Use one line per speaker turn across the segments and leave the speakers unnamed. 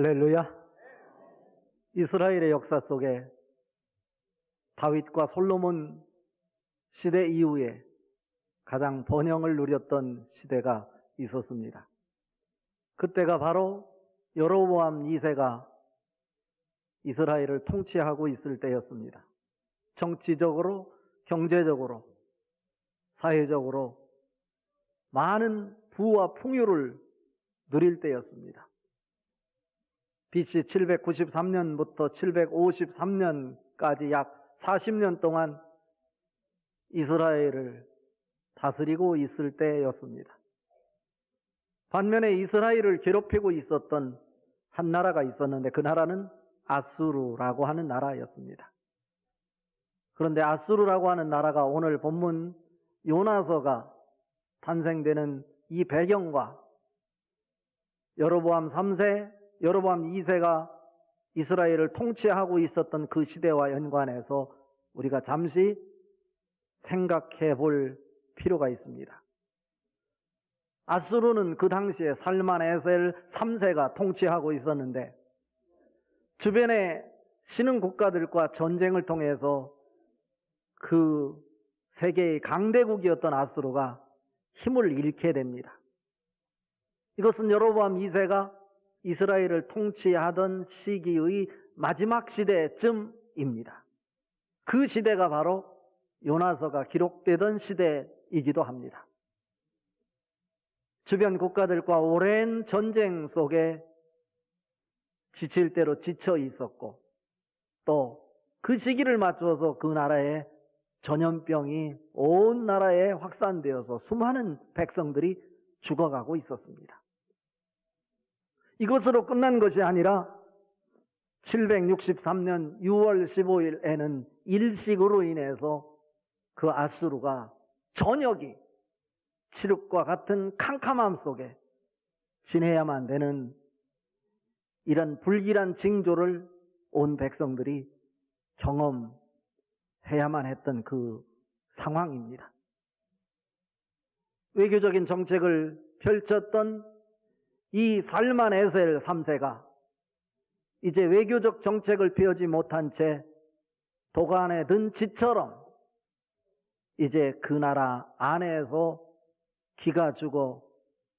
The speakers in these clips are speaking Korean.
할렐루야. 이스라엘의 역사 속에 다윗과 솔로몬 시대 이후에 가장 번영을 누렸던 시대가 있었습니다. 그때가 바로 여로보암 2세가 이스라엘을 통치하고 있을 때였습니다. 정치적으로, 경제적으로, 사회적으로 많은 부와 풍요를 누릴 때였습니다. BC 793년부터 753년까지 약 40년 동안 이스라엘을 다스리고 있을 때였습니다. 반면에 이스라엘을 괴롭히고 있었던 한 나라가 있었는데 그 나라는 아수르라고 하는 나라였습니다. 그런데 아수르라고 하는 나라가 오늘 본문 요나서가 탄생되는 이 배경과 여로보암 3세, 여로보암 2세가 이스라엘을 통치하고 있었던 그 시대와 연관해서 우리가 잠시 생각해 볼 필요가 있습니다. 아수르는 그 당시에 살만에셀 3세가 통치하고 있었는데 주변의 신흥 국가들과 전쟁을 통해서 그 세계의 강대국이었던 아수르가 힘을 잃게 됩니다. 이것은 여로보암 2세가 이스라엘을 통치하던 시기의 마지막 시대쯤입니다. 그 시대가 바로 요나서가 기록되던 시대이기도 합니다. 주변 국가들과 오랜 전쟁 속에 지칠 대로 지쳐 있었고 또 그 시기를 맞춰서 그 나라에 전염병이 온 나라에 확산되어서 수많은 백성들이 죽어가고 있었습니다. 이것으로 끝난 것이 아니라 763년 6월 15일에는 일식으로 인해서 그 아수르가 전역이 칠흑과 같은 캄캄함 속에 지내야만 되는 이런 불길한 징조를 온 백성들이 경험해야만 했던 그 상황입니다. 외교적인 정책을 펼쳤던 이 살만에셀 3세가 이제 외교적 정책을 펴지 못한 채 도간에 든 쥐처럼 이제 그 나라 안에서 기가 죽어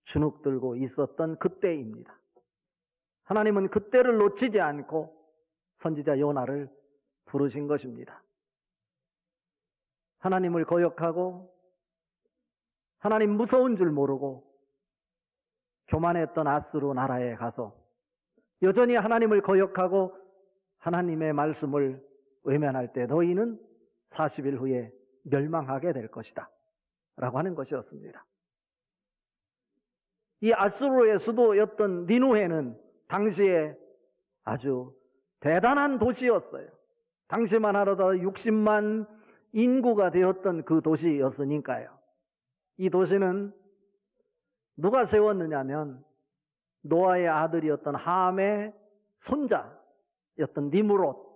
주눅들고 있었던 그때입니다. 하나님은 그때를 놓치지 않고 선지자 요나를 부르신 것입니다. 하나님을 거역하고 하나님 무서운 줄 모르고 교만했던 아수르 나라에 가서 여전히 하나님을 거역하고 하나님의 말씀을 외면할 때 너희는 40일 후에 멸망하게 될 것이다 라고 하는 것이었습니다. 이 아수르의 수도였던 니누헤는 당시에 아주 대단한 도시였어요. 당시만 하더라도 60만 인구가 되었던 그 도시였으니까요. 이 도시는 누가 세웠느냐면 노아의 아들이었던 함의 손자였던 니므롯.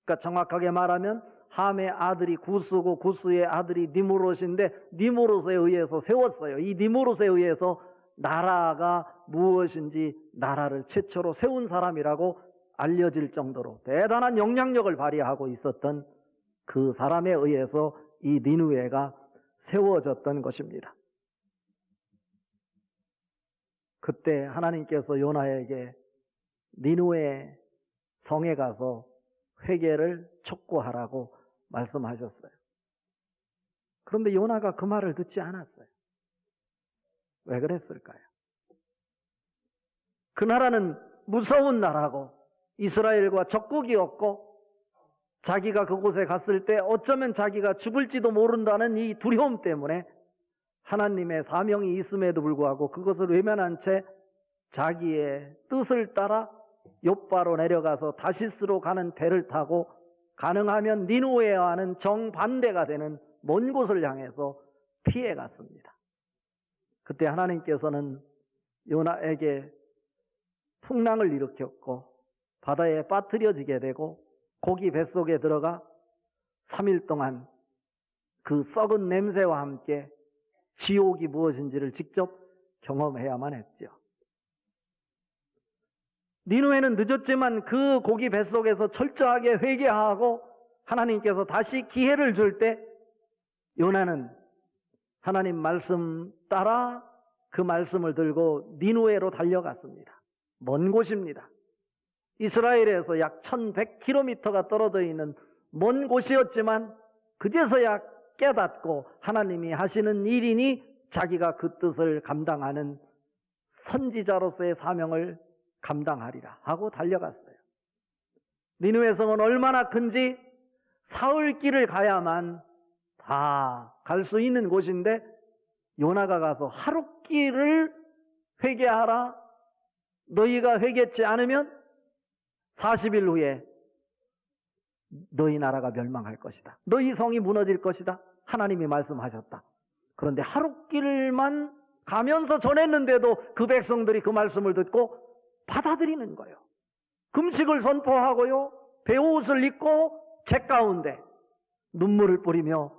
그러니까 정확하게 말하면 함의 아들이 구스고 구스의 아들이 니므롯인데 니므롯에 의해서 세웠어요. 이 니므롯에 의해서 나라가 무엇인지 나라를 최초로 세운 사람이라고 알려질 정도로 대단한 영향력을 발휘하고 있었던 그 사람에 의해서 이 니누웨가 세워졌던 것입니다. 그때 하나님께서 요나에게 니누웨 성에 가서 회개를 촉구하라고 말씀하셨어요. 그런데 요나가 그 말을 듣지 않았어요. 왜 그랬을까요? 그 나라는 무서운 나라고 이스라엘과 적국이었고 자기가 그곳에 갔을 때 어쩌면 자기가 죽을지도 모른다는 이 두려움 때문에 하나님의 사명이 있음에도 불구하고 그것을 외면한 채 자기의 뜻을 따라 욥바로 내려가서 다시스로 가는 배를 타고 가능하면 니누웨와는 정반대가 되는 먼 곳을 향해서 피해갔습니다. 그때 하나님께서는 요나에게 풍랑을 일으켰고 바다에 빠뜨려지게 되고 고기 뱃속에 들어가 3일 동안 그 썩은 냄새와 함께 지옥이 무엇인지를 직접 경험해야만 했죠. 니느웨는 늦었지만 그 고기 뱃속에서 철저하게 회개하고 하나님께서 다시 기회를 줄 때 요나는 하나님 말씀 따라 그 말씀을 들고 니느웨로 달려갔습니다. 먼 곳입니다. 이스라엘에서 약 1100km가 떨어져 있는 먼 곳이었지만 그제서야 깨닫고 하나님이 하시는 일이니 자기가 그 뜻을 감당하는 선지자로서의 사명을 감당하리라 하고 달려갔어요. 니느웨 성은 얼마나 큰지 사흘 길을 가야만 다 갈 수 있는 곳인데 요나가 가서 하루 길을 회개하라. 너희가 회개치 않으면 40일 후에 너희 나라가 멸망할 것이다. 너희 성이 무너질 것이다. 하나님이 말씀하셨다. 그런데 하루 길만 가면서 전했는데도 그 백성들이 그 말씀을 듣고 받아들이는 거예요. 금식을 선포하고요. 베옷을 입고 제 가운데 눈물을 뿌리며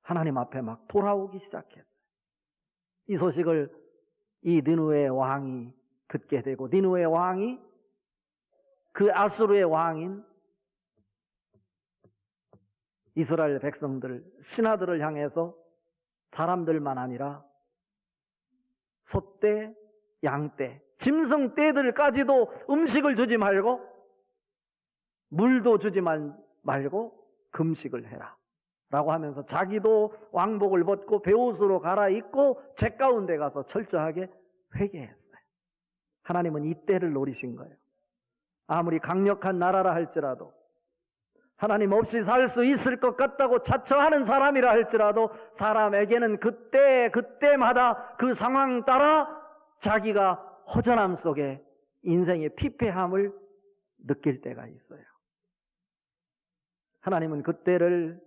하나님 앞에 막 돌아오기 시작했어요. 이 소식을 이 니느웨 왕이 듣게 되고 니느웨 왕이 그 아수르의 왕인 이스라엘 백성들, 신하들을 향해서 사람들만 아니라 소떼, 양떼, 짐승 떼들까지도 음식을 주지 말고 물도 주지 말고 금식을 해라 라고 하면서 자기도 왕복을 벗고 베옷으로 갈아입고 제 가운데 가서 철저하게 회개했어요. 하나님은 이 때를 노리신 거예요. 아무리 강력한 나라라 할지라도 하나님 없이 살 수 있을 것 같다고 자처하는 사람이라 할지라도 사람에게는 그때마다 그 상황 따라 자기가 허전함 속에 인생의 피폐함을 느낄 때가 있어요. 하나님은 그때를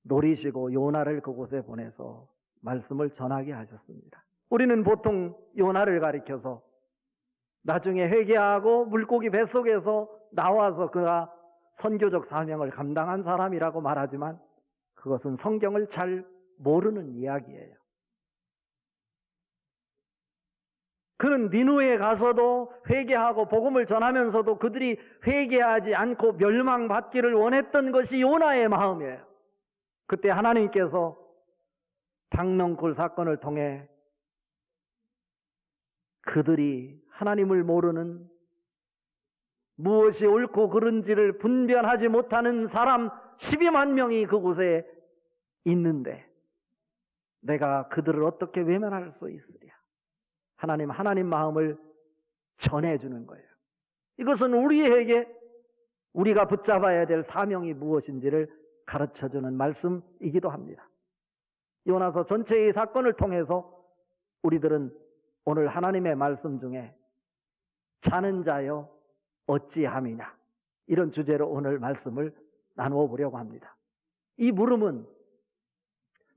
노리시고 요나를 그곳에 보내서 말씀을 전하게 하셨습니다. 우리는 보통 요나를 가리켜서 나중에 회개하고 물고기 뱃속에서 나와서 그가 선교적 사명을 감당한 사람이라고 말하지만 그것은 성경을 잘 모르는 이야기예요. 그는 니느웨에 가서도 회개하고 복음을 전하면서도 그들이 회개하지 않고 멸망받기를 원했던 것이 요나의 마음이에요. 그때 하나님께서 박넝쿨 사건을 통해 그들이 하나님을 모르는 무엇이 옳고 그른지를 분별하지 못하는 사람 12만 명이 그곳에 있는데 내가 그들을 어떻게 외면할 수 있으랴. 하나님 마음을 전해주는 거예요. 이것은 우리에게 우리가 붙잡아야 될 사명이 무엇인지를 가르쳐주는 말씀이기도 합니다. 요나서 전체의 사건을 통해서 우리들은 오늘 하나님의 말씀 중에 자는 자여 어찌함이냐 이런 주제로 오늘 말씀을 나누어 보려고 합니다. 이 물음은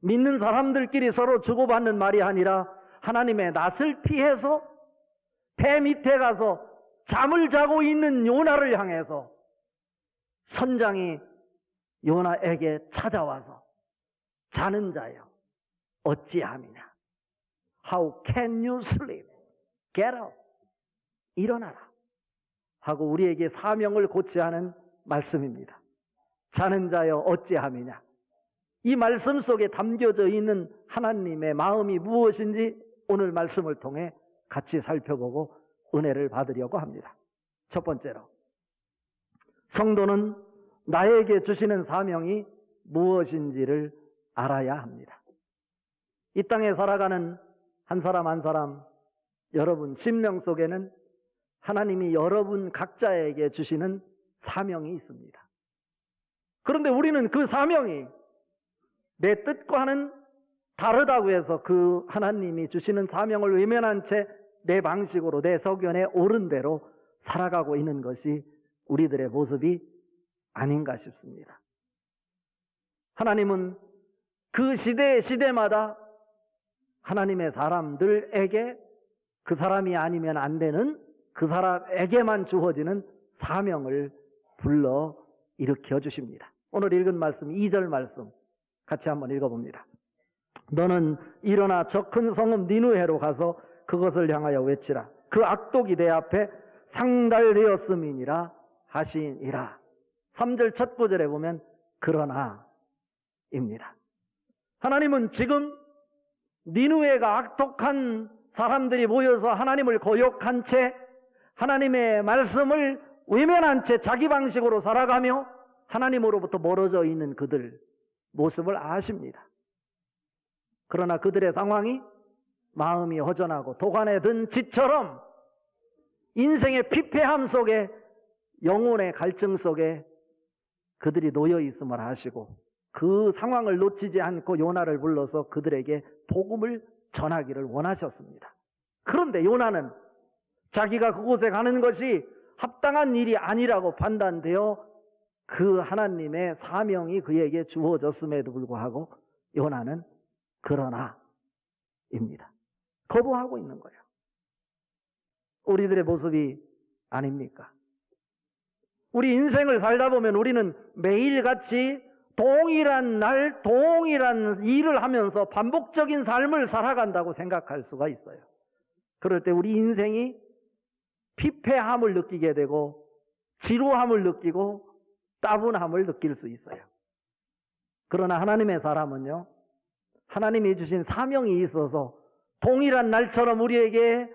믿는 사람들끼리 서로 주고받는 말이 아니라 하나님의 낯을 피해서 배 밑에 가서 잠을 자고 있는 요나를 향해서 선장이 요나에게 찾아와서 자는 자여 어찌함이냐. How can you sleep? Get up. 일어나라. 하고 우리에게 사명을 고취하는 말씀입니다. 자는 자여 어찌함이냐. 이 말씀 속에 담겨져 있는 하나님의 마음이 무엇인지 오늘 말씀을 통해 같이 살펴보고 은혜를 받으려고 합니다. 첫 번째로 성도는 나에게 주시는 사명이 무엇인지를 알아야 합니다. 이 땅에 살아가는 한 사람 한 사람 여러분 심령 속에는 하나님이 여러분 각자에게 주시는 사명이 있습니다. 그런데 우리는 그 사명이 내 뜻과는 다르다고 해서 그 하나님이 주시는 사명을 외면한 채 내 방식으로 내 서견에 옳은 대로 살아가고 있는 것이 우리들의 모습이 아닌가 싶습니다. 하나님은 그 시대마다 하나님의 사람들에게 그 사람이 아니면 안 되는 그 사람에게만 주어지는 사명을 불러 일으켜 주십니다. 오늘 읽은 말씀 2절 말씀 같이 한번 읽어봅니다. 너는 일어나 저 큰 성읍 니느웨로 가서 그것을 향하여 외치라. 그 악독이 내 앞에 상달되었음이니라 하시니라. 3절 첫 구절에 보면 그러나입니다. 하나님은 지금 니느웨가 악독한 사람들이 모여서 하나님을 거역한 채 하나님의 말씀을 외면한 채 자기 방식으로 살아가며 하나님으로부터 멀어져 있는 그들 모습을 아십니다. 그러나 그들의 상황이 마음이 허전하고 도간에 든 쥐처럼 인생의 피폐함 속에 영혼의 갈증 속에 그들이 놓여 있음을 아시고 그 상황을 놓치지 않고 요나를 불러서 그들에게 복음을 전하기를 원하셨습니다. 그런데 요나는 자기가 그곳에 가는 것이 합당한 일이 아니라고 판단되어 그 하나님의 사명이 그에게 주어졌음에도 불구하고 요나는 그러나입니다. 거부하고 있는 거예요. 우리들의 모습이 아닙니까? 우리 인생을 살다 보면 우리는 매일같이 동일한 날, 동일한 일을 하면서 반복적인 삶을 살아간다고 생각할 수가 있어요. 그럴 때 우리 인생이 피폐함을 느끼게 되고 지루함을 느끼고 따분함을 느낄 수 있어요. 그러나 하나님의 사람은요, 하나님이 주신 사명이 있어서 동일한 날처럼 우리에게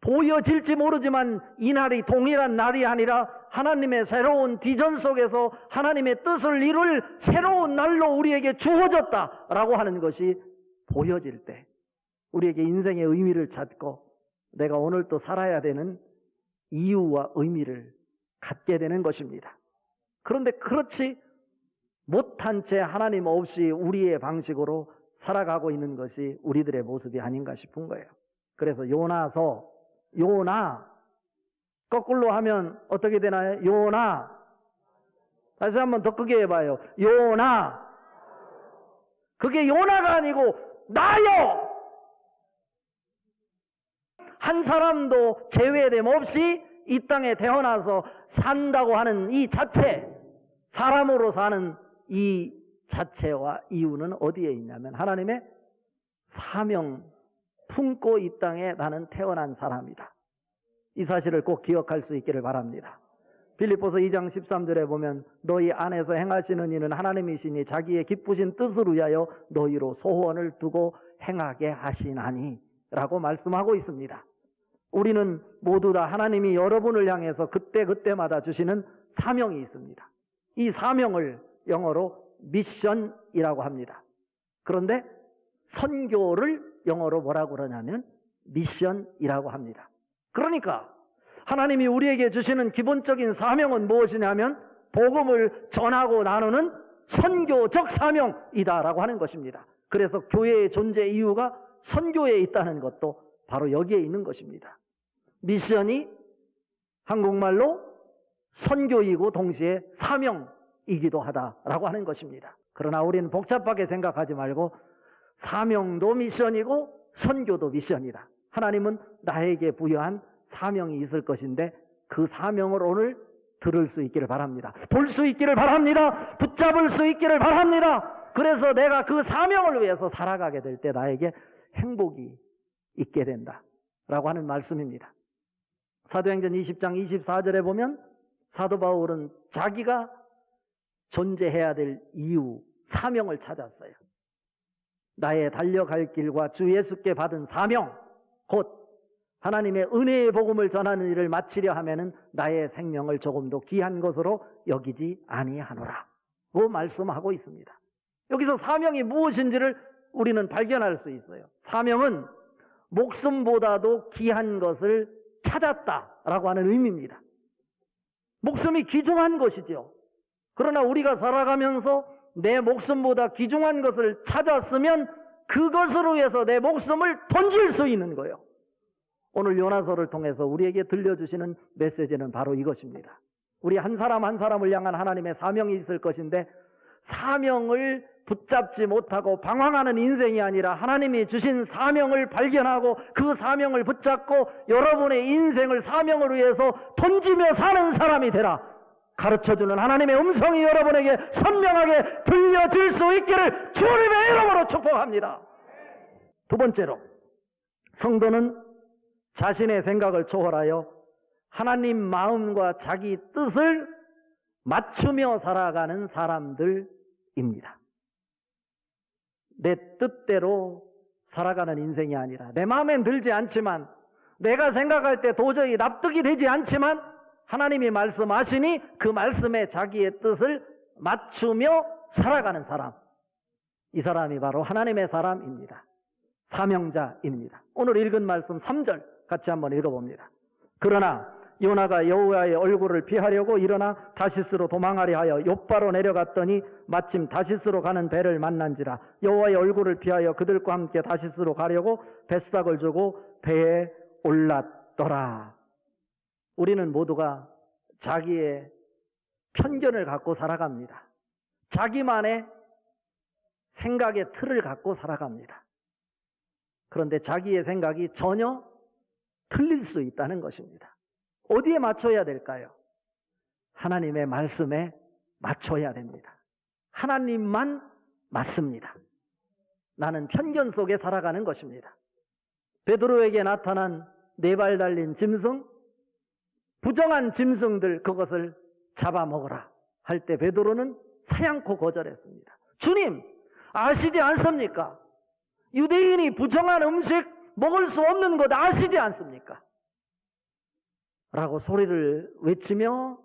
보여질지 모르지만 이 날이 동일한 날이 아니라 하나님의 새로운 비전 속에서 하나님의 뜻을 이룰 새로운 날로 우리에게 주어졌다라고 하는 것이 보여질 때 우리에게 인생의 의미를 찾고 내가 오늘 또 살아야 되는 이유와 의미를 갖게 되는 것입니다. 그런데 그렇지 못한 채 하나님 없이 우리의 방식으로 살아가고 있는 것이 우리들의 모습이 아닌가 싶은 거예요. 그래서 요나 거꾸로 하면 어떻게 되나요? 요나. 다시 한번 더 크게 해봐요. 요나. 그게 요나가 아니고 나요. 한 사람도 제외됨 없이 이 땅에 태어나서 산다고 하는 이 자체, 사람으로 사는 이 자체와 이유는 어디에 있냐면 하나님의 사명 품고 이 땅에 나는 태어난 사람이다. 이 사실을 꼭 기억할 수 있기를 바랍니다. 빌립보서 2장 13절에 보면 너희 안에서 행하시는 이는 하나님이시니 자기의 기쁘신 뜻을 위하여 너희로 소원을 두고 행하게 하시나니 라고 말씀하고 있습니다. 우리는 모두 다 하나님이 여러분을 향해서 그때그때마다 주시는 사명이 있습니다. 이 사명을 영어로 미션이라고 합니다. 그런데 선교를 영어로 뭐라고 그러냐면 미션이라고 합니다. 그러니까 하나님이 우리에게 주시는 기본적인 사명은 무엇이냐면 복음을 전하고 나누는 선교적 사명이다라고 하는 것입니다. 그래서 교회의 존재 이유가 선교에 있다는 것도 바로 여기에 있는 것입니다. 미션이 한국말로 선교이고 동시에 사명이기도 하다라고 하는 것입니다. 그러나 우리는 복잡하게 생각하지 말고 사명도 미션이고 선교도 미션이다. 하나님은 나에게 부여한 사명이 있을 것인데 그 사명을 오늘 들을 수 있기를 바랍니다. 볼 수 있기를 바랍니다. 붙잡을 수 있기를 바랍니다. 그래서 내가 그 사명을 위해서 살아가게 될 때 나에게 행복이 있게 된다라고 하는 말씀입니다. 사도행전 20장 24절에 보면 사도 바울은 자기가 존재해야 될 이유, 사명을 찾았어요. 나의 달려갈 길과 주 예수께 받은 사명, 곧 하나님의 은혜의 복음을 전하는 일을 마치려 하면은 나의 생명을 조금도 귀한 것으로 여기지 아니하노라고 말씀하고 있습니다. 여기서 사명이 무엇인지를 우리는 발견할 수 있어요. 사명은 목숨보다도 귀한 것을 찾았다라고 하는 의미입니다. 목숨이 귀중한 것이죠. 그러나 우리가 살아가면서 내 목숨보다 귀중한 것을 찾았으면 그것으로 위해서 내 목숨을 던질 수 있는 거예요. 오늘 요나서를 통해서 우리에게 들려주시는 메시지는 바로 이것입니다. 우리 한 사람 한 사람을 향한 하나님의 사명이 있을 것인데 사명을 붙잡지 못하고 방황하는 인생이 아니라 하나님이 주신 사명을 발견하고 그 사명을 붙잡고 여러분의 인생을 사명을 위해서 던지며 사는 사람이 되라. 가르쳐주는 하나님의 음성이 여러분에게 선명하게 들려질 수 있기를 주님의 이름으로 축복합니다. 두 번째로, 성도는 자신의 생각을 초월하여 하나님 마음과 자기 뜻을 맞추며 살아가는 사람들입니다. 내 뜻대로 살아가는 인생이 아니라 내 마음엔 들지 않지만 내가 생각할 때 도저히 납득이 되지 않지만 하나님이 말씀하시니 그 말씀에 자기의 뜻을 맞추며 살아가는 사람, 이 사람이 바로 하나님의 사람입니다. 사명자입니다. 오늘 읽은 말씀 3절 같이 한번 읽어봅니다. 그러나 요나가 여호와의 얼굴을 피하려고 일어나 다시스로 도망하려 하여 욥바로 내려갔더니 마침 다시스로 가는 배를 만난지라. 여호와의 얼굴을 피하여 그들과 함께 다시스로 가려고 뱃삭을 주고 배에 올랐더라. 우리는 모두가 자기의 편견을 갖고 살아갑니다. 자기만의 생각의 틀을 갖고 살아갑니다. 그런데 자기의 생각이 전혀 틀릴 수 있다는 것입니다. 어디에 맞춰야 될까요? 하나님의 말씀에 맞춰야 됩니다. 하나님만 맞습니다. 나는 편견 속에 살아가는 것입니다. 베드로에게 나타난 4발 달린 짐승, 부정한 짐승들 그것을 잡아먹으라 할 때 베드로는 사양코 거절했습니다. 주님, 아시지 않습니까? 유대인이 부정한 음식 먹을 수 없는 것 아시지 않습니까? 라고 소리를 외치며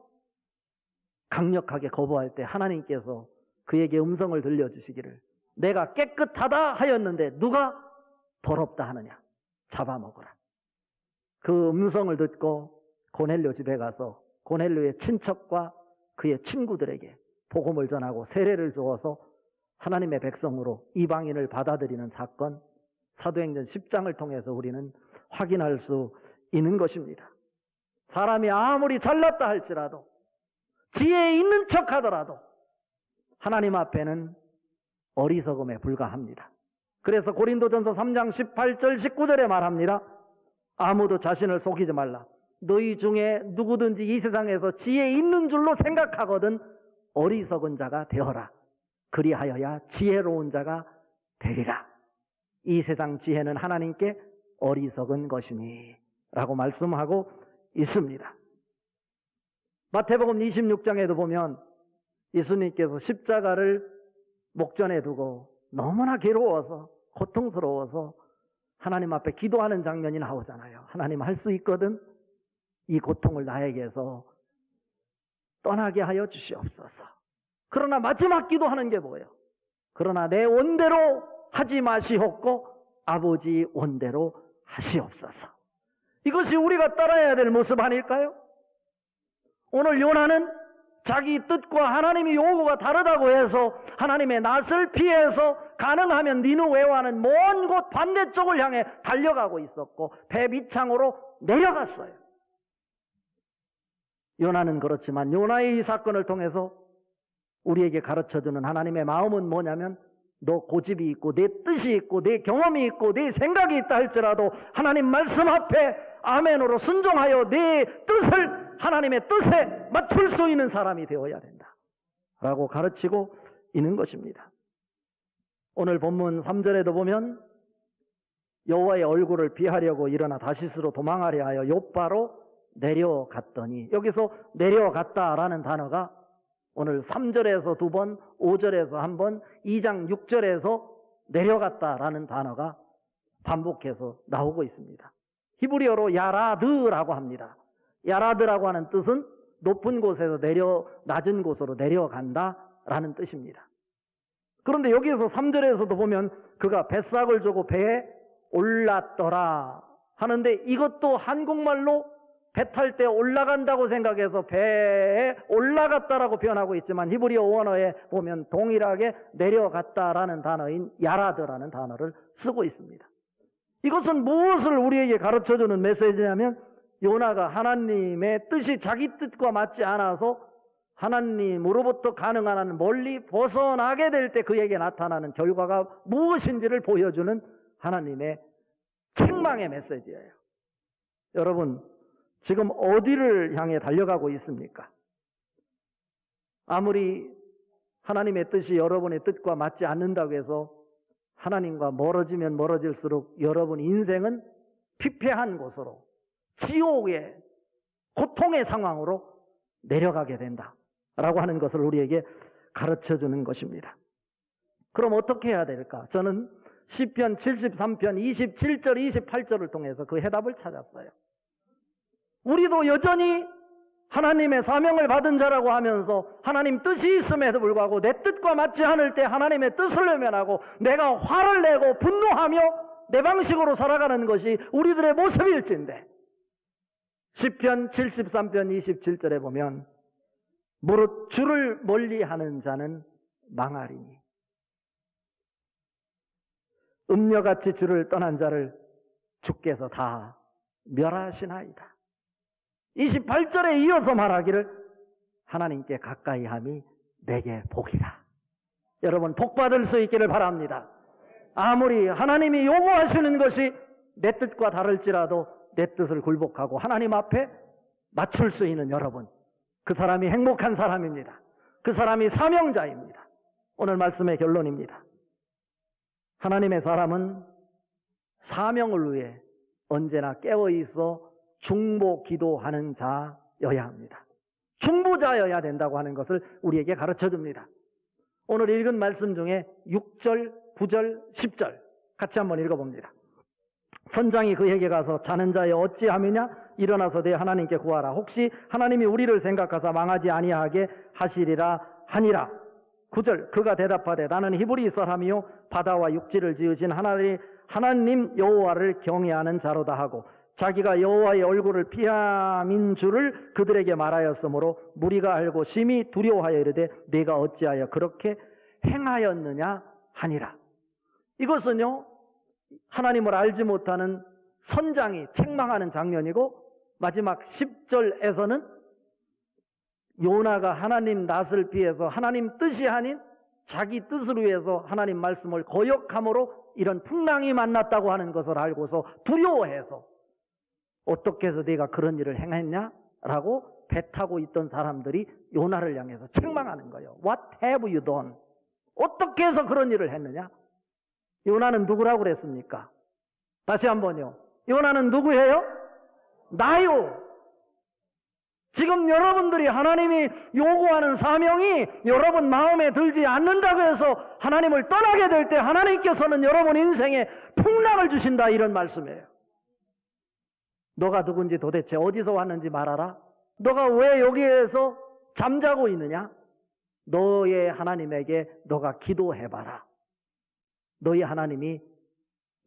강력하게 거부할 때 하나님께서 그에게 음성을 들려주시기를 내가 깨끗하다 하였는데 누가 더럽다 하느냐? 잡아먹으라. 그 음성을 듣고 고넬료 집에 가서 고넬료의 친척과 그의 친구들에게 복음을 전하고 세례를 주어서 하나님의 백성으로 이방인을 받아들이는 사건, 사도행전 10장을 통해서 우리는 확인할 수 있는 것입니다. 사람이 아무리 잘났다 할지라도 지혜 있는 척 하더라도 하나님 앞에는 어리석음에 불과합니다. 그래서 고린도전서 3장 18절 19절에 말합니다. 아무도 자신을 속이지 말라. 너희 중에 누구든지 이 세상에서 지혜 있는 줄로 생각하거든 어리석은 자가 되어라. 그리하여야 지혜로운 자가 되리라. 이 세상 지혜는 하나님께 어리석은 것이니 라고 말씀하고 있습니다. 마태복음 26장에도 보면 예수님께서 십자가를 목전에 두고 너무나 괴로워서 고통스러워서 하나님 앞에 기도하는 장면이 나오잖아요. 하나님 할 수 있거든 이 고통을 나에게서 떠나게 하여 주시옵소서. 그러나 마지막 기도하는 게 뭐예요? 그러나 내 원대로 하지 마시옵고 아버지 원대로 하시옵소서. 이것이 우리가 따라야 될 모습 아닐까요? 오늘 요나는 자기 뜻과 하나님의 요구가 다르다고 해서 하나님의 낯을 피해서 가능하면 니느웨와는 먼 곳 반대쪽을 향해 달려가고 있었고 배 밑창으로 내려갔어요. 요나는 그렇지만 요나의 이 사건을 통해서 우리에게 가르쳐주는 하나님의 마음은 뭐냐면 너 고집이 있고 내 뜻이 있고 내 경험이 있고 내 생각이 있다 할지라도 하나님 말씀 앞에 아멘으로 순종하여 내 뜻을 하나님의 뜻에 맞출 수 있는 사람이 되어야 된다 라고 가르치고 있는 것입니다. 오늘 본문 3절에도 보면 여호와의 얼굴을 피하려고 일어나 다시스로 도망하려 하여 욥바로 내려갔더니, 여기서 내려갔다라는 단어가 오늘 3절에서 2번, 5절에서 1번, 2장 6절에서 내려갔다라는 단어가 반복해서 나오고 있습니다. 히브리어로 야라드라고 합니다. 야라드라고 하는 뜻은 높은 곳에서 낮은 곳으로 내려간다라는 뜻입니다. 그런데 여기에서 3절에서도 보면 그가 뱃삭을 주고 배에 올랐더라 하는데, 이것도 한국말로 배 탈 때 올라간다고 생각해서 배에 올라갔다라고 표현하고 있지만 히브리어 원어에 보면 동일하게 내려갔다라는 단어인 야라드라는 단어를 쓰고 있습니다. 이것은 무엇을 우리에게 가르쳐주는 메시지냐면, 요나가 하나님의 뜻이 자기 뜻과 맞지 않아서 하나님으로부터 가능한 한 멀리 벗어나게 될 때 그에게 나타나는 결과가 무엇인지를 보여주는 하나님의 책망의 메시지예요. 여러분, 지금 어디를 향해 달려가고 있습니까? 아무리 하나님의 뜻이 여러분의 뜻과 맞지 않는다고 해서 하나님과 멀어지면 멀어질수록 여러분 인생은 피폐한 곳으로, 지옥의 고통의 상황으로 내려가게 된다라고 하는 것을 우리에게 가르쳐주는 것입니다. 그럼 어떻게 해야 될까? 저는 시편 73편 27절 28절을 통해서 그 해답을 찾았어요. 우리도 여전히 하나님의 사명을 받은 자라고 하면서 하나님 뜻이 있음에도 불구하고 내 뜻과 맞지 않을 때 하나님의 뜻을 외면하고 내가 화를 내고 분노하며 내 방식으로 살아가는 것이 우리들의 모습일진데, 시편 73편 27절에 보면 무릇 주를 멀리하는 자는 망하리니 음녀같이 주를 떠난 자를 주께서 다 멸하시나이다. 28절에 이어서 말하기를 하나님께 가까이함이 내게 복이라. 여러분, 복받을 수 있기를 바랍니다. 아무리 하나님이 요구하시는 것이 내 뜻과 다를지라도 내 뜻을 굴복하고 하나님 앞에 맞출 수 있는 여러분, 그 사람이 행복한 사람입니다. 그 사람이 사명자입니다. 오늘 말씀의 결론입니다. 하나님의 사람은 사명을 위해 언제나 깨어있어 중보 기도하는 자여야 합니다. 중보자여야 된다고 하는 것을 우리에게 가르쳐줍니다. 오늘 읽은 말씀 중에 6절, 9절, 10절 같이 한번 읽어봅니다. 선장이 그에게 가서 자는 자여 어찌함이냐? 일어나서 내 하나님께 구하라. 혹시 하나님이 우리를 생각하사 망하지 아니하게 하시리라 하니라. 9절 그가 대답하되 나는 히브리 사람이요 바다와 육지를 지으신 하나님 여호와를 경외하는 자로다 하고 자기가 여호와의 얼굴을 피함인 줄을 그들에게 말하였으므로 무리가 알고 심히 두려워하여 이르되 네가 어찌하여 그렇게 행하였느냐 하니라. 이것은요, 하나님을 알지 못하는 선장이 책망하는 장면이고, 마지막 10절에서는 요나가 하나님 낯을 피해서 하나님 뜻이 아닌 자기 뜻을 위해서 하나님 말씀을 거역함으로 이런 풍랑이 만났다고 하는 것을 알고서 두려워해서 어떻게 해서 네가 그런 일을 행했냐? 라고 배 타고 있던 사람들이 요나를 향해서 책망하는 거예요. What have you done? 어떻게 해서 그런 일을 했느냐? 요나는 누구라고 그랬습니까? 다시 한번요. 요나는 누구예요? 나요. 지금 여러분들이 하나님이 요구하는 사명이 여러분 마음에 들지 않는다고 해서 하나님을 떠나게 될 때 하나님께서는 여러분 인생에 풍랑을 주신다, 이런 말씀이에요. 너가 누군지 도대체 어디서 왔는지 말하라. 너가 왜 여기에서 잠자고 있느냐? 너의 하나님에게 너가 기도해봐라. 너희 하나님이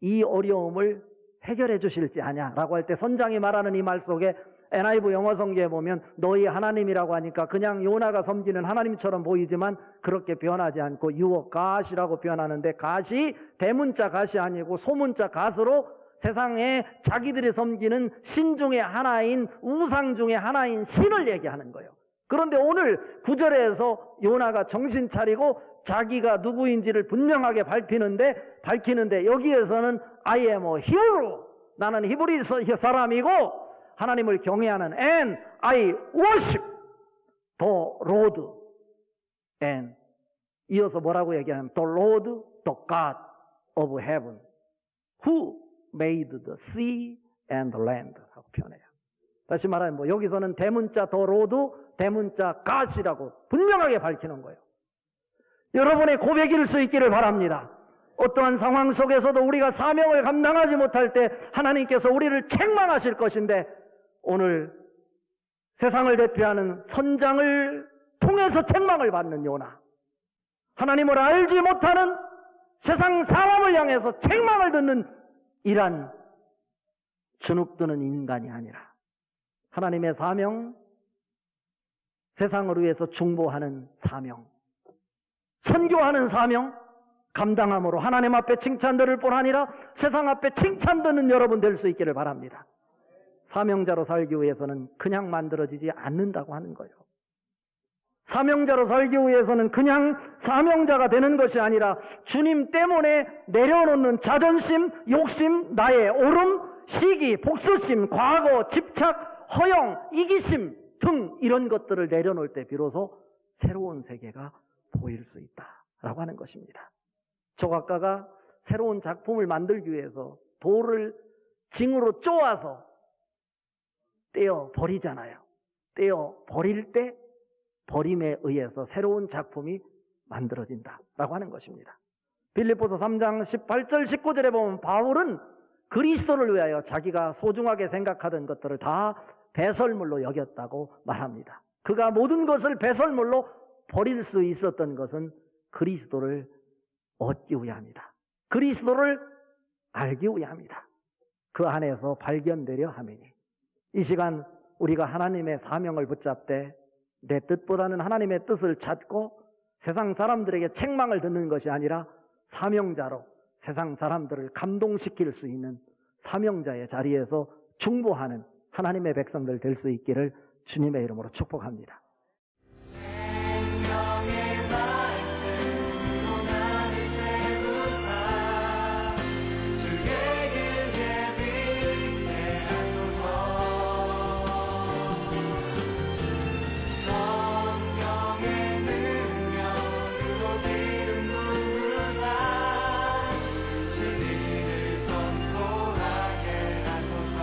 이 어려움을 해결해 주실지 아냐? 라고 할 때 선장이 말하는 이 말 속에 NIV 영어 성경에 보면 너희 하나님이라고 하니까 그냥 요나가 섬기는 하나님처럼 보이지만 그렇게 변하지 않고 유어 갓이라고 표현하는데, 갓이 대문자 갓이 아니고 소문자 갓으로 세상에 자기들이 섬기는 신 중에 하나인, 우상 중에 하나인 신을 얘기하는 거예요. 그런데 오늘 9절에서 요나가 정신 차리고 자기가 누구인지를 분명하게 밝히는데 여기에서는 I am a hero, 나는 히브리 사람이고 하나님을 경외하는 and I worship the Lord, and 이어서 뭐라고 얘기하냐면 the Lord, the God of heaven who made the sea and the land 하고 표현해요. 다시 말하면 여기서는 대문자 the Lord, 대문자 God이라고 분명하게 밝히는 거예요. 여러분의 고백일 수 있기를 바랍니다. 어떠한 상황 속에서도 우리가 사명을 감당하지 못할 때 하나님께서 우리를 책망하실 것인데, 오늘 세상을 대표하는 선장을 통해서 책망을 받는 요나, 하나님을 알지 못하는 세상 사람을 향해서 책망을 듣는 이란 주눅드는 인간이 아니라 하나님의 사명, 세상을 위해서 중보하는 사명, 선교하는 사명 감당함으로 하나님 앞에 칭찬들을 뿐 아니라 세상 앞에 칭찬듣는 여러분 될 수 있기를 바랍니다. 사명자로 살기 위해서는 그냥 만들어지지 않는다고 하는 거예요. 사명자로 살기 위해서는 그냥 사명자가 되는 것이 아니라 주님 때문에 내려놓는 자존심, 욕심, 나의 오름, 시기, 복수심, 과거, 집착, 허영, 이기심 등 이런 것들을 내려놓을 때 비로소 새로운 세계가 보일 수 있다라고 하는 것입니다. 조각가가 새로운 작품을 만들기 위해서 돌을 징으로 쪼아서 떼어 버리잖아요. 떼어 버릴 때 버림에 의해서 새로운 작품이 만들어진다라고 하는 것입니다. 빌립보서 3장 18절 19절에 보면 바울은 그리스도를 위하여 자기가 소중하게 생각하던 것들을 다 배설물로 여겼다고 말합니다. 그가 모든 것을 배설물로 버릴 수 있었던 것은 그리스도를 얻기 위함이다. 그리스도를 알기 위함이다. 그 안에서 발견되려 함이니 이 시간 우리가 하나님의 사명을 붙잡되 내 뜻보다는 하나님의 뜻을 찾고 세상 사람들에게 책망을 듣는 것이 아니라 사명자로 세상 사람들을 감동시킬 수 있는 사명자의 자리에서 중보하는 하나님의 백성들 될 수 있기를 주님의 이름으로 축복합니다.
생명의 말씀으로 나를 채우사 주의 길 예비케 하소서. 성령의 능력으로 기름 부으사 진리를 선포하게 하소서.